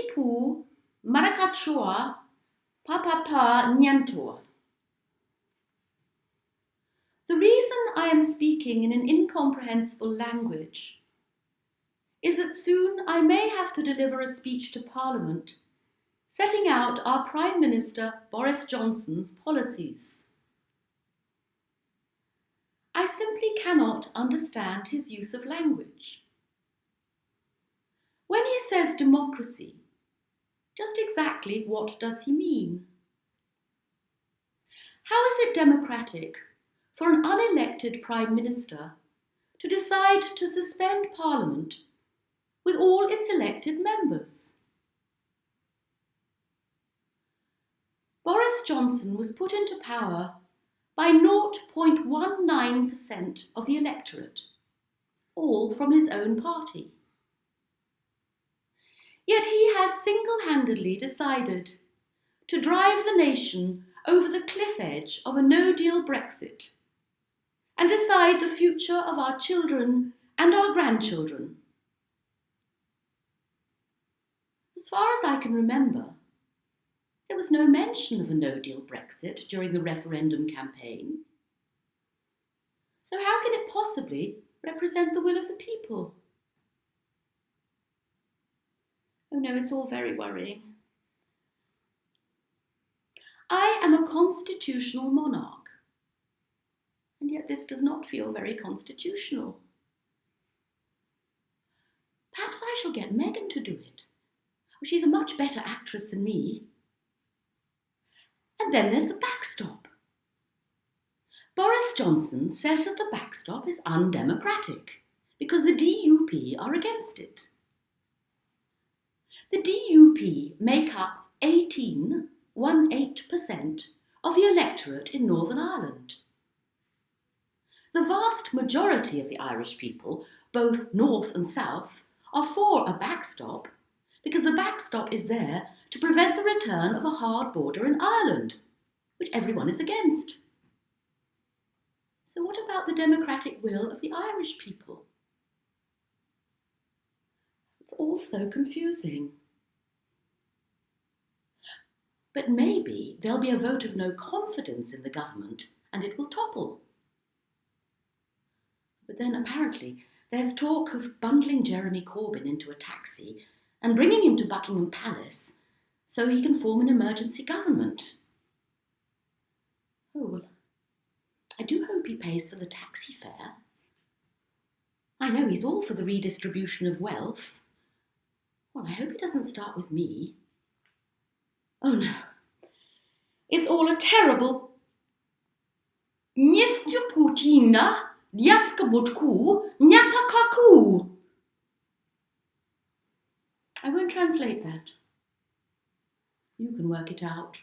Tipu Marakachua Papapa Nyantor. The reason I am speaking in an incomprehensible language is that soon I may have to deliver a speech to Parliament setting out our Prime Minister Boris Johnson's policies. I simply cannot understand his use of language. When he says democracy, just exactly what does he mean? How is it democratic for an unelected Prime Minister to decide to suspend Parliament with all its elected members? Boris Johnson was put into power by 0.19% of the electorate, all from his own party. Yet he has single-handedly decided to drive the nation over the cliff edge of a no-deal Brexit and decide the future of our children and our grandchildren. As far as I can remember, there was no mention of a no-deal Brexit during the referendum campaign. So how can it possibly represent the will of the people? Oh no, it's all very worrying. I am a constitutional monarch, and yet this does not feel very constitutional. Perhaps I shall get Meghan to do it. She's a much better actress than me. And then there's the backstop. Boris Johnson says that the backstop is undemocratic because the DUP are against it. The DUP make up 18% of the electorate in Northern Ireland. The vast majority of the Irish people, both north and south, are for a backstop because the backstop is there to prevent the return of a hard border in Ireland, which everyone is against. So what about the democratic will of the Irish people? It's all so confusing. But maybe there'll be a vote of no confidence in the government and it will topple. But then apparently there's talk of bundling Jeremy Corbyn into a taxi and bringing him to Buckingham Palace so he can form an emergency government. Oh, well, I do hope he pays for the taxi fare. I know he's all for the redistribution of wealth. Well, I hope he doesn't start with me. Oh no, it's all a terrible... Putina, Nyapakaku. I won't translate that. You can work it out.